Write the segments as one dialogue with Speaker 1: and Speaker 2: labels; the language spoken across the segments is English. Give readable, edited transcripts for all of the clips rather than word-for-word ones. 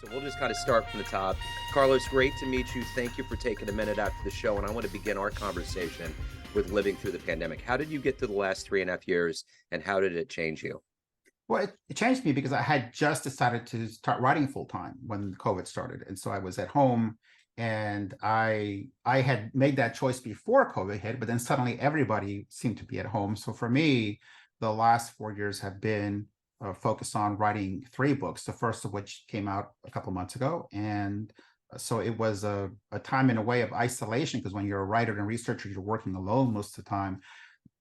Speaker 1: So we'll just kind of start from the top. Carlos, great to meet you. Thank you for taking a minute after the show. And I want to begin our conversation with living through the pandemic. How did you get to the last 3.5 years, and how did it change you?
Speaker 2: Well, it changed me because I had just decided to start writing full time when COVID started, and so I was at home, and I had made that choice before COVID hit, but then suddenly everybody seemed to be at home. So for me, the last 4 years have been focused on writing three books. The first of which came out a couple months ago, and so it was a time in a way of isolation because when you're a writer and researcher, you're working alone most of the time.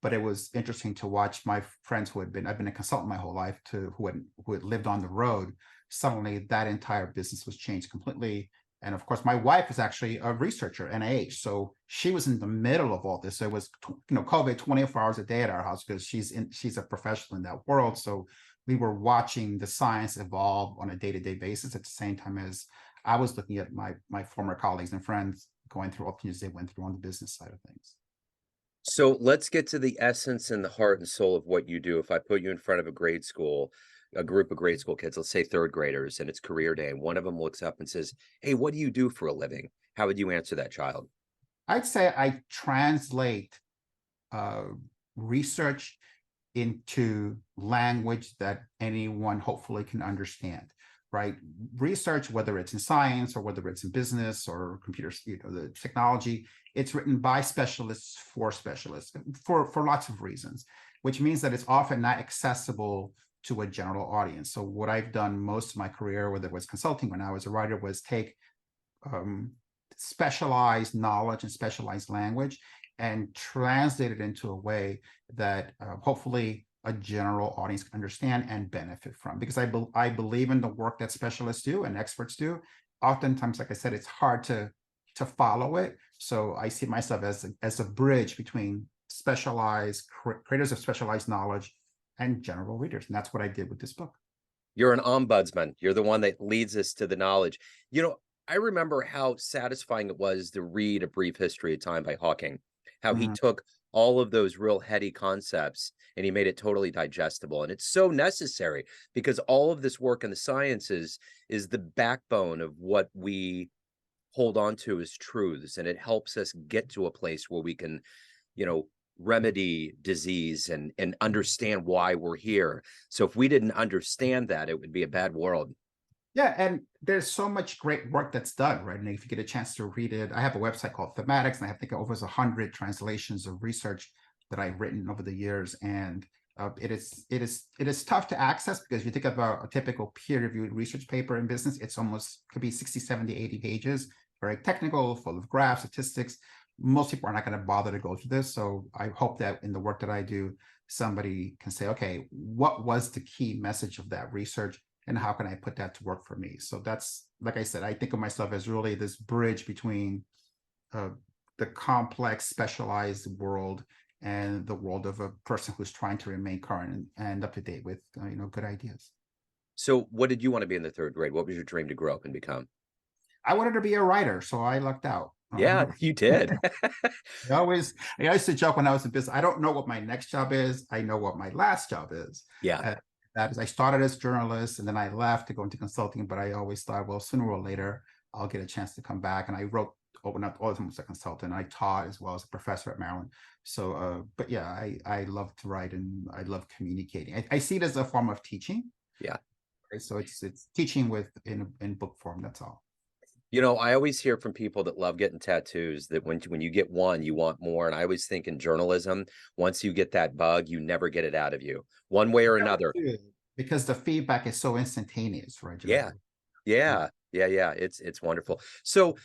Speaker 2: But it was interesting to watch my friends who had been, I've been a consultant my whole life, to who had lived on the road. Suddenly that entire business was changed completely. And of course, my wife is actually a researcher, NIH. So she was in the middle of all this. So it was, COVID 24 hours a day at our house because she's a professional in that world. So we were watching the science evolve on a day-to-day basis at the same time as I was looking at my former colleagues and friends going through all the things they went through on the business side of things.
Speaker 1: So let's get to the essence and the heart and soul of what you do. If I put you in front of a group of grade school kids, let's say third graders, and it's career day, and one of them looks up and says, "Hey, what do you do for a living?" How would you answer that child?
Speaker 2: I'd say I translate uh, research into language that anyone hopefully can understand, right? Research, whether it's in science or whether it's in business or computers, the technology, it's written by specialists for lots of reasons, which means that it's often not accessible to a general audience. So what I've done most of my career, whether it was consulting when I was a writer, was take um, specialized knowledge and specialized language and translate it into a way that hopefully a general audience can understand and benefit from. Because I believe in the work that specialists do and experts do. Oftentimes, like I said, it's hard to follow it. So I see myself as a bridge between specialized creators of specialized knowledge and general readers. And that's what I did with this book.
Speaker 1: You're an ombudsman. You're the one that leads us to the knowledge. You know, I remember how satisfying it was to read A Brief History of Time by Hawking, how he
Speaker 2: Mhm.
Speaker 1: took all of those real heady concepts and he made it totally digestible. And it's so necessary because all of this work in the sciences is the backbone of what we hold on to as truths. And it helps us get to a place where we can, you know, remedy disease and understand why we're here. So if we didn't understand that, it would be a bad world.
Speaker 2: Yeah, and there's so much great work that's done, right? And if you get a chance to read it, I have a website called Thematics, and I think over 100 translations of research that I've written over the years. And it is tough to access because if you think about a typical peer-reviewed research paper in business, it's almost could be 60, 70, 80 pages, very technical, full of graphs, statistics. Most people are not going to bother to go through this. So I hope that in the work that I do, somebody can say, okay, what was the key message of that research? And how can I put that to work for me? So that's, like I said, I think of myself as really this bridge between uh, the complex, specialized world and the world of a person who's trying to remain current and up to date with good ideas.
Speaker 1: So what did you want to be in the third grade? What was your dream to grow up and become?
Speaker 2: I wanted to be a writer, so I lucked out.
Speaker 1: Yeah, you did.
Speaker 2: I used to joke when I was in business. I don't know what my next job is. I know what my last job is.
Speaker 1: Yeah.
Speaker 2: Uh, that is, I started as a journalist and then I left to go into consulting. But I always thought, well, sooner or later, I'll get a chance to come back. And I wrote, opened up all the time as a consultant. I taught as well as a professor at Maryland. So, but yeah, I love to write and I love communicating. I see it as a form of teaching.
Speaker 1: Yeah.
Speaker 2: Right? So it's teaching with in book form. That's all.
Speaker 1: You know, I always hear from people that love getting tattoos that when you get one, you want more. And I always think in journalism, once you get that bug, you never get it out of you, one way or another.
Speaker 2: Because the feedback is so instantaneous, right, Joe?
Speaker 1: Yeah. Yeah. Yeah. Yeah. It's wonderful. So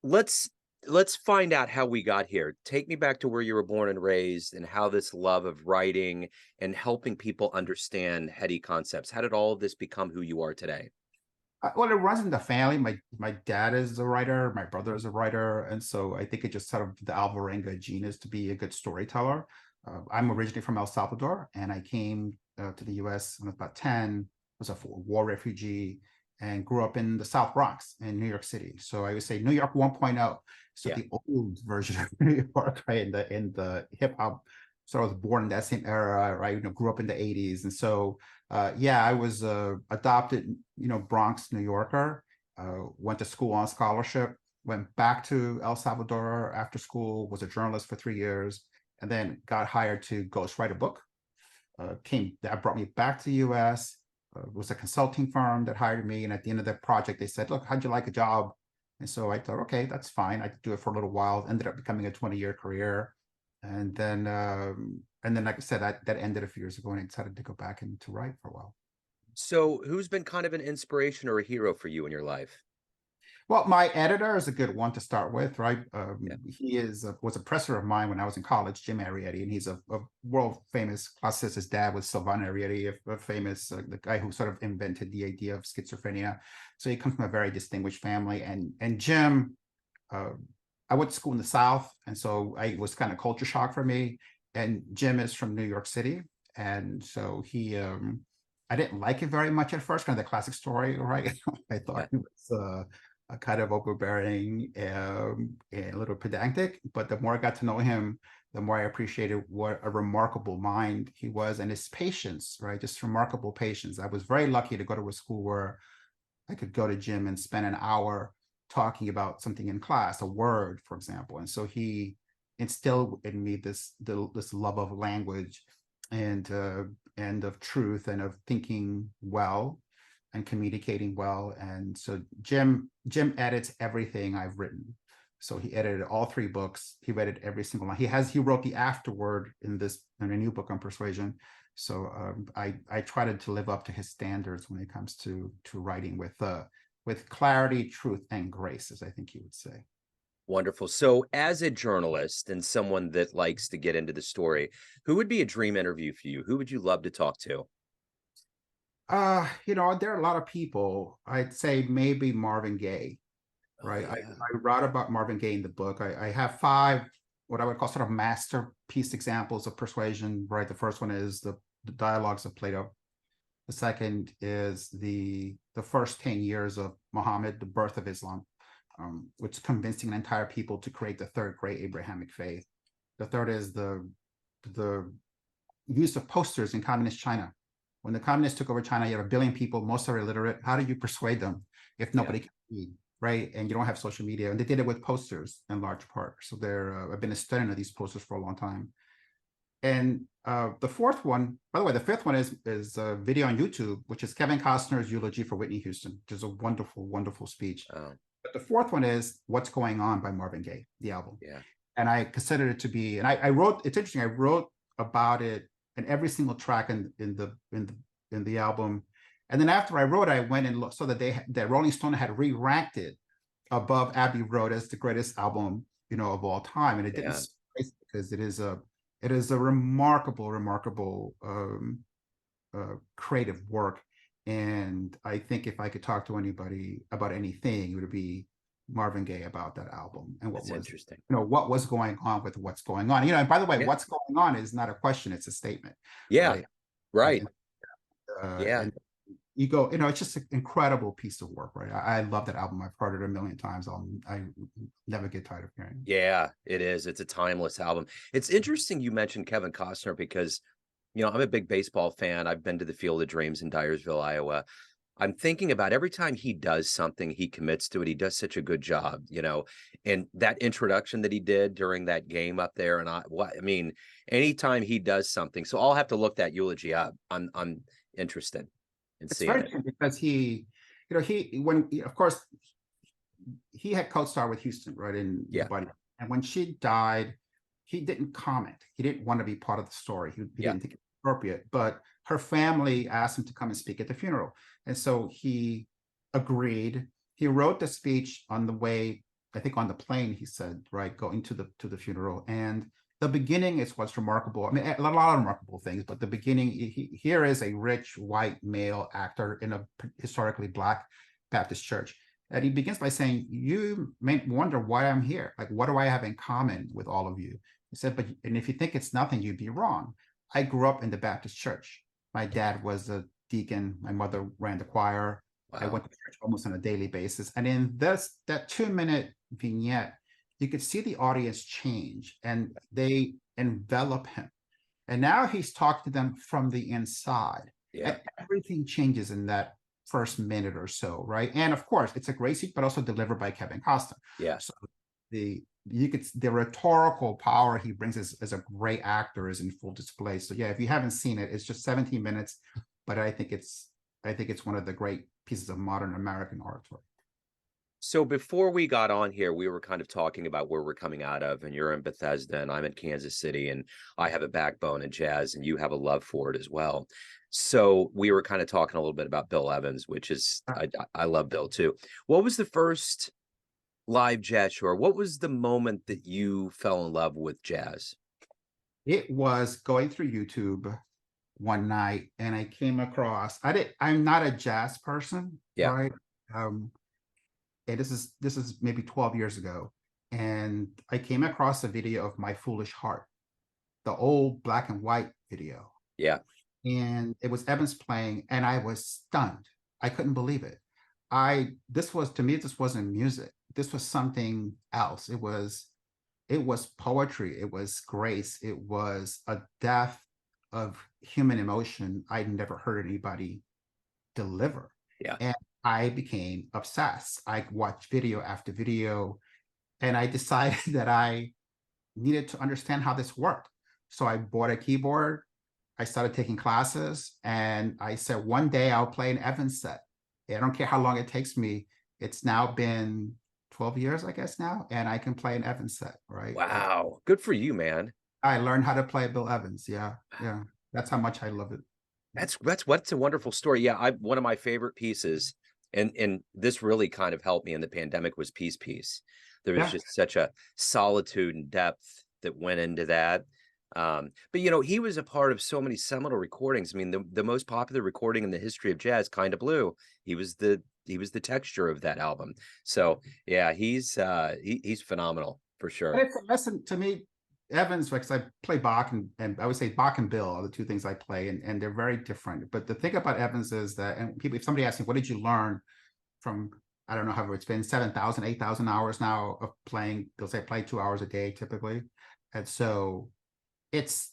Speaker 1: let's let's find out how we got here. Take me back to where you were born and raised and how this love of writing and helping people understand heady concepts. How did all of this become who you are today?
Speaker 2: Well, it runs in the family. My dad is a writer, my brother is a writer, and so I think it just sort of the Alvarenga gene is to be a good storyteller. I'm originally from El Salvador, and I came to the U.S. when I was about 10. Was a war refugee and grew up in the South Bronx in New York City. So I would say New York 1.0. So
Speaker 1: Yeah.
Speaker 2: the old version of New York, right? In the hip hop So I was born in that same era, right? Grew up in the 80s. And so, yeah, I was adopted, Bronx, New Yorker, went to school on scholarship, went back to El Salvador after school, was a journalist for 3 years, and then got hired to ghostwrite a book. That brought me back to the US. It was a consulting firm that hired me. And at the end of the project, they said, look, how'd you like a job? And so I thought, okay, that's fine. I could do it for a little while. Ended up becoming a 20-year career. And then, like I said, that ended a few years ago, and I decided to go back and to write for a while.
Speaker 1: So, who's been kind of an inspiration or a hero for you in your life?
Speaker 2: Well, my editor is a good one to start with, right?
Speaker 1: Yeah.
Speaker 2: He was a professor of mine when I was in college, Jim Arrietty, and he's a world famous classicist. His dad was Sylvan Arrietty, a famous the guy who sort of invented the idea of schizophrenia. So he comes from a very distinguished family, and Jim. I went to school in the South, and so I was kind of culture shock for me. And Jim is from New York City, and so I didn't like it very much at first, kind of the classic story, right? I thought
Speaker 1: Yeah.
Speaker 2: he was a kind of overbearing and a little pedantic. But the more I got to know him, the more I appreciated what a remarkable mind he was and his patience, right? Just remarkable patience. I was very lucky to go to a school where I could go to Jim and spend an hour talking about something in class, a word, for example. And so he instilled in me this love of language and of truth and of thinking well and communicating well. And so Jim edits everything I've written. So he edited all 3 books. He edited every single line. He wrote the afterword in a new book on persuasion. So I tried to live up to his standards when it comes to writing with clarity, truth, and grace, as I think you would say.
Speaker 1: Wonderful. So, as a journalist and someone that likes to get into the story, who would be a dream interview for you? Who would you love to talk to?
Speaker 2: There are a lot of people. I'd say maybe Marvin Gaye,
Speaker 1: Oh,
Speaker 2: right?
Speaker 1: yeah.
Speaker 2: I wrote about Marvin Gaye in the book. I have 5 what I would call sort of masterpiece examples of persuasion, right? The first one is the dialogues of Plato. The second is the first 10 years of Muhammad, the birth of Islam, which convincing an entire people to create the third great Abrahamic faith. The third is the use of posters in communist China. When the communists took over China, you have 1 billion people, most are illiterate. How do you persuade them if
Speaker 1: Yeah.
Speaker 2: nobody can read, right? And you don't have social media. And they did it with posters in large part. So I've been a student of these posters for a long time. And the fourth one, by the way, the fifth one is a video on YouTube, which is Kevin Costner's eulogy for Whitney Houston, which is a wonderful, wonderful speech.
Speaker 1: Oh,
Speaker 2: But the fourth one is What's Going On by Marvin Gaye, the album.
Speaker 1: yeah.
Speaker 2: And I considered it to be, and I wrote, it's interesting, I wrote about it in every single track in the album. And then after I wrote, I went and looked so that Rolling Stone had re-ranked it above Abbey Road as the greatest album, of all time. And it didn't
Speaker 1: Yeah.
Speaker 2: surprise because it is a remarkable creative work. And I think if I could talk to anybody about anything, it would be Marvin Gaye about that album and
Speaker 1: That's interesting.
Speaker 2: what was going on with what's going on. And by the way,
Speaker 1: Yeah.
Speaker 2: what's going on is not a question; it's a statement,
Speaker 1: Yeah.
Speaker 2: right?
Speaker 1: Right.
Speaker 2: And,
Speaker 1: Yeah.
Speaker 2: and you go, it's just an incredible piece of work, right? I love that album. I've heard it 1 million times. I never get tired of hearing it.
Speaker 1: Yeah, it is. It's a timeless album. It's interesting you mentioned Kevin Costner because, I'm a big baseball fan. I've been to the Field of Dreams in Dyersville, Iowa. I'm thinking about every time he does something, he commits to it. He does such a good job, and that introduction that he did during that game up there. And anytime he does something, so I'll have to look that eulogy up. I'm interested in
Speaker 2: It's
Speaker 1: seeing
Speaker 2: very
Speaker 1: it.
Speaker 2: true because of course, he had co-star with Houston, right, in the
Speaker 1: Yeah.
Speaker 2: Buddy. And when she died, he didn't comment. He didn't want to be part of the story. He
Speaker 1: Yeah.
Speaker 2: didn't think it was appropriate. But her family asked him to come and speak at the funeral. And so he agreed. He wrote the speech on the way, I think on the plane, he said, right, going to the funeral. And the beginning is what's remarkable. I mean, a lot of remarkable things, but the beginning, here is a rich white male actor in a historically Black Baptist church. And he begins by saying, you may wonder why I'm here. Like, what do I have in common with all of you? He said, and if you think it's nothing, you'd be wrong. I grew up in the Baptist church. My dad was a deacon. My mother ran the choir. I
Speaker 1: Wow.
Speaker 2: went to church almost on a daily basis. And in that 2-minute vignette, you could see the audience change and they envelop him. And now he's talking to them from the inside.
Speaker 1: Yeah.
Speaker 2: And everything changes in that first minute or so, right? And of course, it's a great speech, but also delivered by Kevin Costner.
Speaker 1: Yeah.
Speaker 2: So the rhetorical power he brings as a great actor is in full display. So yeah, if you haven't seen it, it's just 17 minutes, but I think it's one of the great pieces of modern American oratory.
Speaker 1: So before we got on here, we were kind of talking about where we're coming out of, and you're in Bethesda, and I'm in Kansas City, and I have a backbone in jazz, and you have a love for it as well. So we were kind of talking a little bit about Bill Evans, which is I love Bill too. What was the first live jazz show? Or what was the moment that you fell in love with jazz?
Speaker 2: It was going through YouTube one night and I came across, I'm not a jazz person,
Speaker 1: Yeah.
Speaker 2: right? And this is maybe 12 years ago. And I came across a video of My Foolish Heart, the old black and white video.
Speaker 1: Yeah.
Speaker 2: And it was Evans playing, and I was stunned. I couldn't believe it. This was, to me, this wasn't music. This was something else. It was poetry. It was grace. It was a depth of human emotion I'd never heard anybody deliver.
Speaker 1: Yeah.
Speaker 2: And I became obsessed. I watched video after video, and I decided that I needed to understand how this worked. So I bought a keyboard. I started taking classes, and I said, one day I'll play an Evans set. I don't care how long it takes me. It's now been 12 years, I guess now, and I can play an Evans set, right?
Speaker 1: Wow. Good for you, man.
Speaker 2: I learned how to play Bill Evans. Yeah. Yeah. That's how much I love it.
Speaker 1: What's a wonderful story. Yeah, one of my favorite pieces, and this really kind of helped me in the pandemic, was Peace Piece. There was just such a solitude and depth that went into that. But he was a part of so many seminal recordings. I mean, the most popular recording in the history of jazz, Kind of Blue, he was the texture of that album. So yeah, he's phenomenal for sure.
Speaker 2: And it's a lesson to me, Evans, because I play Bach and I would say Bach and Bill are the two things I play, and they're very different. But the thing about Evans is that, and people, if somebody asks me, what did you learn from, I don't know, however, it's been 7,000, 8,000 hours now of playing, they'll say play 2 hours a day typically. And so it's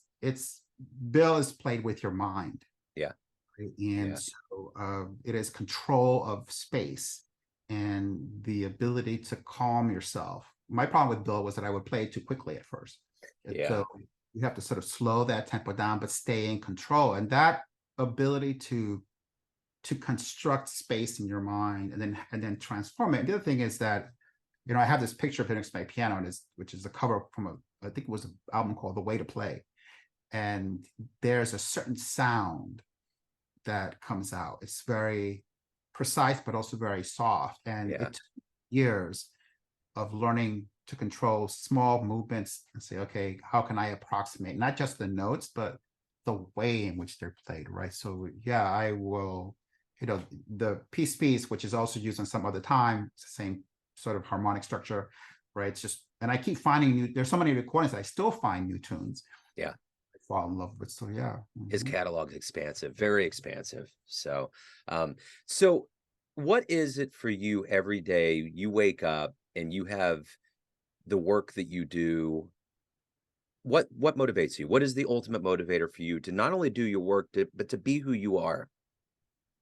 Speaker 2: Bill is played with your mind.
Speaker 1: Yeah.
Speaker 2: Right? And so it is control of space and the ability to calm yourself. My problem with Bill was that I would play too quickly at first.
Speaker 1: Yeah.
Speaker 2: So you have to sort of slow that tempo down, but stay in control. And that ability to construct space in your mind and then transform it. And the other thing is that, I have this picture of him next to my piano, which is a cover from I think it was an album called The Way to Play. And there's a certain sound that comes out. It's very precise, but also very soft. And it took years of learning to control small movements and say, okay, how can I approximate not just the notes, but the way in which they're played, right? So yeah, I will, the piece, which is also used on Some Other Time, it's the same sort of harmonic structure, right? It's just, and I keep finding there's so many recordings that I still find new tunes.
Speaker 1: Yeah.
Speaker 2: I fall in love with, so yeah.
Speaker 1: His catalog's expansive, very expansive. So, so what is it for you every day you wake up and you have the work that you do? What motivates you? What is the ultimate motivator for you to not only do your work, but to be who you are?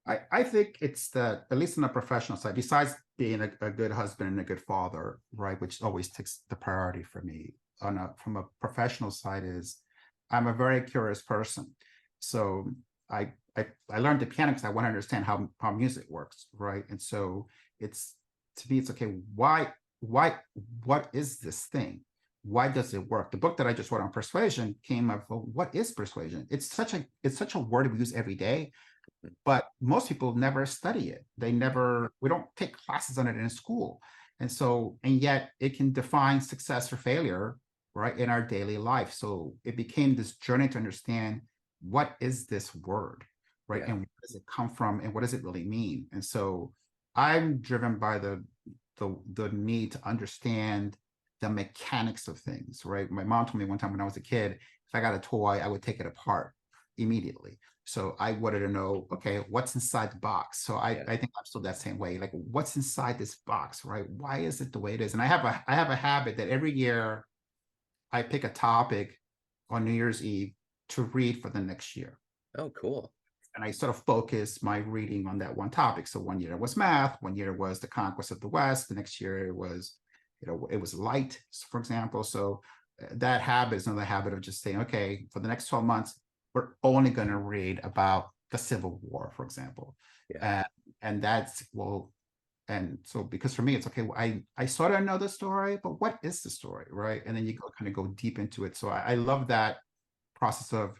Speaker 2: I think it's that, at least on the professional side, besides being a good husband and a good father, right, which always takes the priority for me from a professional side, is I'm a very curious person. So I learned the piano because I want to understand how music works, right? And so to me, it's okay, what is this thing? Why does it work? The book that I just wrote on persuasion came up, well, what is persuasion? It's such a word we use every day, but most people never study it. We don't take classes on it in school. And yet it can define success or failure, right, in our daily life. So it became this journey to understand, what is this word, right? And where does it come from, and what does it really mean? And so I'm driven by the need to understand the mechanics of things, right? My mom told me one time when I was a kid, if I got a toy, I would take it apart immediately. So I wanted to know, okay, what's inside the box? So I think I'm still that same way. Like, what's inside this box, right? Why is it the way it is? And I have a habit that every year I pick a topic on New Year's Eve to read for the next year.
Speaker 1: Oh, cool.
Speaker 2: And I sort of focused my reading on that one topic. So one year it was math, one year it was the conquest of the West, the next year it was, it was light, for example. So that habit is another habit of just saying, okay, for the next 12 months, we're only going to read about the Civil War, for example.
Speaker 1: Yeah.
Speaker 2: And that's, well, and so because for me, it's okay, well, I sort of know the story, but what is the story, right? And then you kind of go deep into it. So I love that process of,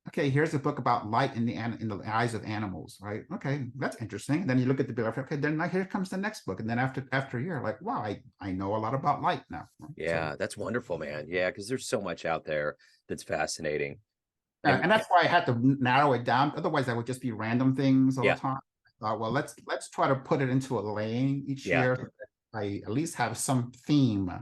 Speaker 2: okay, here's a book about light in the eyes of animals, right? Okay, that's interesting. And then you look at the bibliography. Okay, then here comes the next book, and then after a year, like, wow, I know a lot about light now.
Speaker 1: Yeah, that's wonderful, man. Yeah, because there's so much out there that's fascinating. And
Speaker 2: And that's why I had to narrow it down. Otherwise, I would just be random things all the
Speaker 1: yeah,
Speaker 2: time. I thought, well, let's try to put it into a lane each
Speaker 1: yeah.
Speaker 2: year. So that I at least have some theme,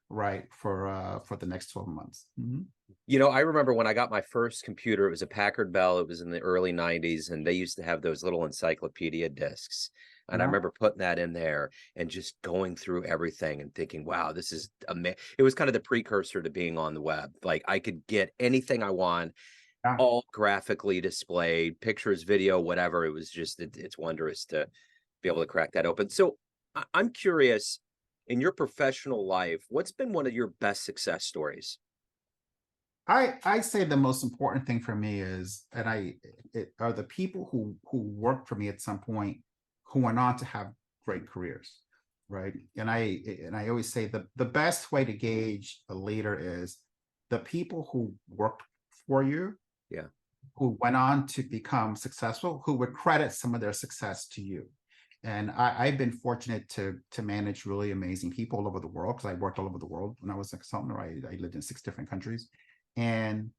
Speaker 2: right, for the next 12 months. Mm-hmm.
Speaker 1: I remember when I got my first computer, it was a Packard Bell. It was in the early 90s, and they used to have those little encyclopedia discs. And I
Speaker 2: Yeah.
Speaker 1: remember putting that in there and just going through everything and thinking, wow, this is amazing. It was kind of the precursor to being on the web. Like I could get anything I want,
Speaker 2: Yeah.
Speaker 1: all graphically displayed, pictures, video, whatever. It was just, it's wondrous to be able to crack that open. So I'm curious, in your professional life, what's been one of your best success stories?
Speaker 2: I say the most important thing for me is, and are the people who worked for me at some point who went on to have great careers, right? And I always say the best way to gauge a leader is the people who worked for you,
Speaker 1: Yeah.
Speaker 2: who went on to become successful, who would credit some of their success to you. And I've been fortunate to manage really amazing people all over the world, because I worked all over the world when I was a consultant. I lived in 6 different countries. And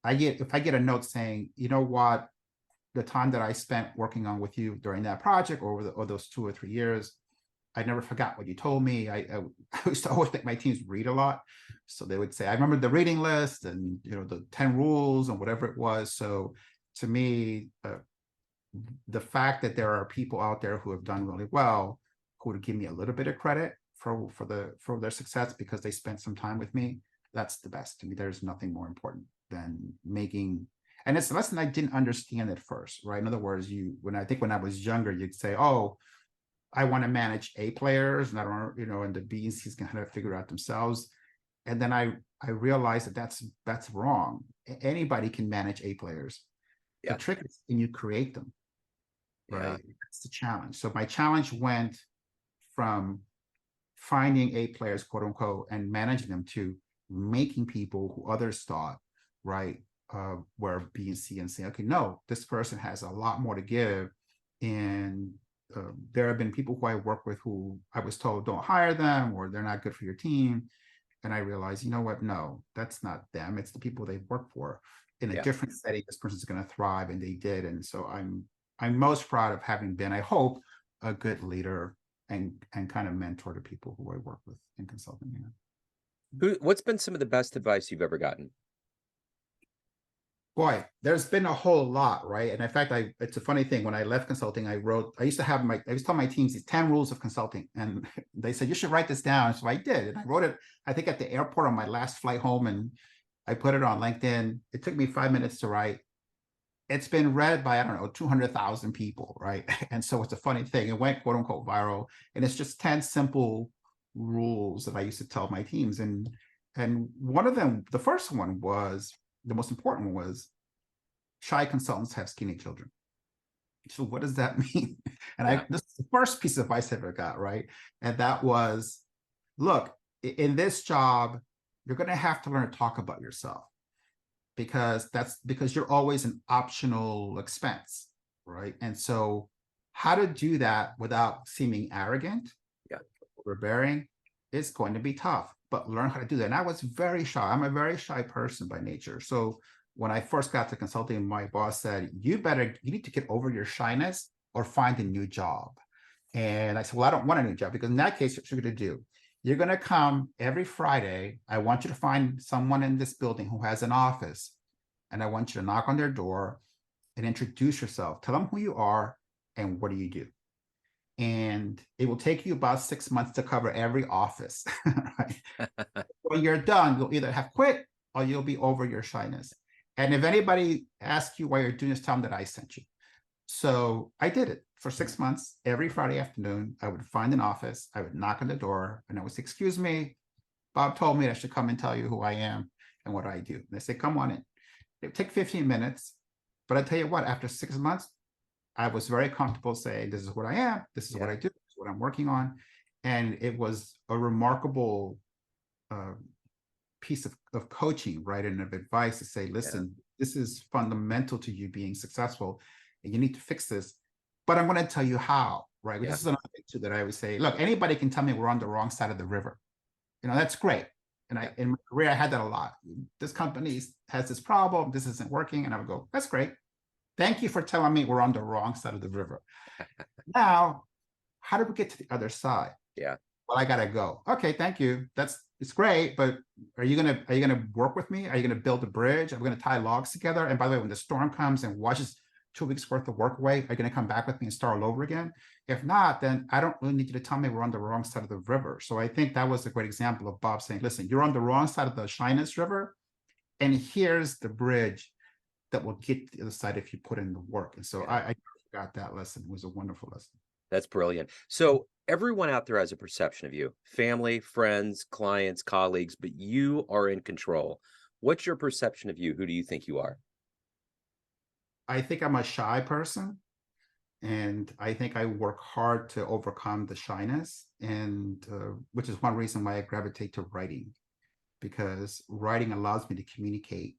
Speaker 2: if I get a note saying, you know what, the time that I spent working on with you during that project or those 2 or 3 years, I never forgot what you told me. I used to always make my teams read a lot. So they would say, I remember the reading list and, the 10 rules and whatever it was. So to me, the fact that there are people out there who have done really well, who would give me a little bit of credit for their success because they spent some time with me, that's the best. To me, there's nothing more important than making, and it's a lesson I didn't understand at first, right? In other words, when I was younger, you'd say, oh, I want to manage A players, and I don't, and the B and C's can kind of figure it out themselves. And then I realized that that's wrong. Anybody can manage A players. The
Speaker 1: Yeah.
Speaker 2: trick is, can you create them?
Speaker 1: Yeah.
Speaker 2: Right? That's the challenge. So my challenge went from finding A players, quote unquote, and managing them to making people who others thought, right, were B and C, and say, okay, no, this person has a lot more to give. And there have been people who I work with who I was told, don't hire them, or they're not good for your team. And I realized, you know what? No, that's not them. It's the people they've worked for. In a
Speaker 1: Yeah.
Speaker 2: different setting, this person's going to thrive, and they did. And so I'm most proud of having been, I hope, a good leader and kind of mentor to people who I work with in consulting.
Speaker 1: What's been some of the best advice you've ever gotten?
Speaker 2: Boy, there's been a whole lot, right? And in fact, it's a funny thing. When I left consulting, I used to tell my teams these 10 rules of consulting, and they said, you should write this down. So I did. And I wrote it, I think, at the airport on my last flight home, and I put it on LinkedIn. It took me 5 minutes to write. It's been read by, I don't know, 200,000 people, right? And so it's a funny thing. It went, quote unquote, viral. And it's just 10 simple rules that I used to tell my teams. And one of them, the first one was, the most important one was, shy consultants have skinny children. So what does that mean? And this is the first piece of advice I ever got, right? And that was, look, in this job, you're going to have to learn to talk about yourself, because you're always an optional expense, right? And so how to do that without seeming arrogant, overbearing, is going to be tough, but learn how to do that. And I was very shy. I'm a very shy person by nature. So when I first got to consulting, my boss said, you need to get over your shyness or find a new job. And I said, well, I don't want a new job, because in that case, what you're going to do, you're going to come every Friday. I want you to find someone in this building who has an office, and I want you to knock on their door and introduce yourself. Tell them who you are and what do you do. And it will take you about 6 months to cover every office. Right? When you're done, you'll either have quit or you'll be over your shyness. And if anybody asks you why you're doing this, tell them that I sent you. So I did it for 6 months. Every Friday afternoon, I would find an office, I would knock on the door, and I would say, excuse me, Bob told me I should come and tell you who I am and what I do. And they say, come on in. It would take 15 minutes. But I tell you what, after 6 months, I was very comfortable saying, this is what I am, this is what I do, this is what I'm working on. And it was a remarkable piece of coaching, right? And of advice to say, listen, this is fundamental to you being successful and you need to fix this. But I'm going to tell you how, right? This is another thing too that I would say, look, anybody can tell me we're on the wrong side of the river. That's great. And in my career, I had that a lot. This company has this problem, this isn't working. And I would go, that's great. Thank you for telling me we're on the wrong side of the river. Now, how do we get to the other side?
Speaker 1: Yeah.
Speaker 2: Well, I gotta go. Okay, thank you. It's great, but are you gonna work with me? Are you gonna build a bridge? Are we gonna tie logs together? And by the way, when the storm comes and washes 2 weeks worth of work away, are you gonna come back with me and start all over again? If not, then I don't really need you to tell me we're on the wrong side of the river. So I think that was a great example of Bob saying, listen, you're on the wrong side of the shyness river, and here's the bridge that will get to the other side if you put in the work. And so I got that lesson. It was a wonderful lesson.
Speaker 1: That's brilliant. So everyone out there has a perception of you, family, friends, clients, colleagues, but you are in control. What's your perception of you? Who do you think you are?
Speaker 2: I think I'm a shy person, and I think I work hard to overcome the shyness, and which is one reason why I gravitate to writing, because writing allows me to communicate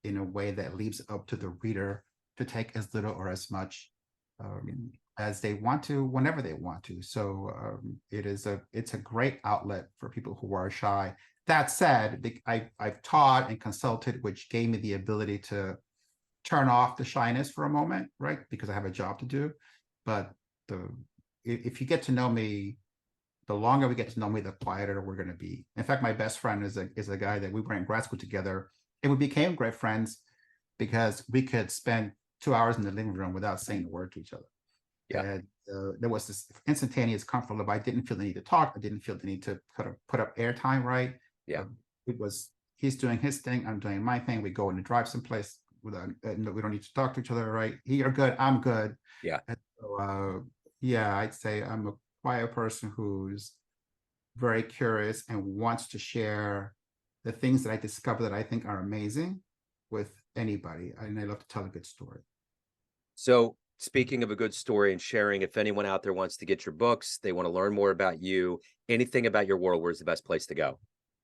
Speaker 2: in a way that leaves up to the reader to take as little or as much as they want to, whenever they want to. So it's a great outlet for people who are shy. That said, I've taught and consulted, which gave me the ability to turn off the shyness for a moment, right? Because I have a job to do. But if you get to know me, the longer we get to know me, the quieter we're going to be. In fact, my best friend is a guy that we were in grad school together, and we became great friends because we could spend 2 hours in the living room without saying a word to each other.
Speaker 1: Yeah.
Speaker 2: And there was this instantaneous comfort level. I didn't feel the need to talk. I didn't feel the need to put up airtime, right?
Speaker 1: Yeah.
Speaker 2: It was, he's doing his thing, I'm doing my thing. We go and drive someplace without, we don't need to talk to each other, right? You're good, I'm good.
Speaker 1: Yeah.
Speaker 2: And so, yeah, I'd say I'm a quiet person who's very curious and wants to share the things that I discover that I think are amazing with anybody. And I love to tell a good story.
Speaker 1: So speaking of a good story and sharing, if anyone out there wants to get your books, they want to learn more about you, anything about your world, where's the best place to go?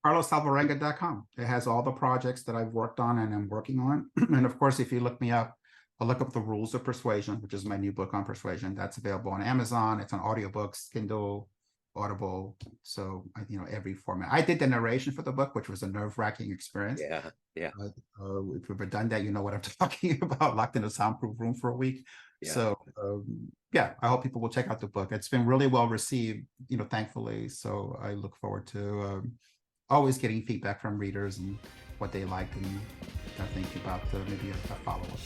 Speaker 2: carlosalvarenga.com. It has all the projects that I've worked on and I'm working on. And of course, if you look me up, I'll look up The Rules of Persuasion, which is my new book on persuasion. That's available on Amazon. It's on audiobooks, Kindle, Audible. So, every format. I did the narration for the book, which was a nerve-wracking experience.
Speaker 1: Yeah. Yeah.
Speaker 2: If you've ever done that, you know what I'm talking about, locked in a soundproof room for a week.
Speaker 1: Yeah.
Speaker 2: So, I hope people will check out the book. It's been really well received, thankfully. So I look forward to always getting feedback from readers and what they liked, and thinking about maybe a follow-up.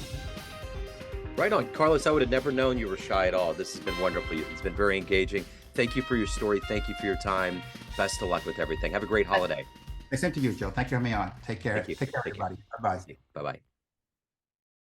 Speaker 1: Right on. Carlos, I would have never known you were shy at all. This has been wonderful. It's been very engaging. Thank you for your story. Thank you for your time. Best of luck with everything. Have a great holiday.
Speaker 2: Same to you, Joe. Thank you for having me on. Take care.
Speaker 1: Thank you.
Speaker 2: Take care, everybody. Bye-bye.
Speaker 1: Bye-bye.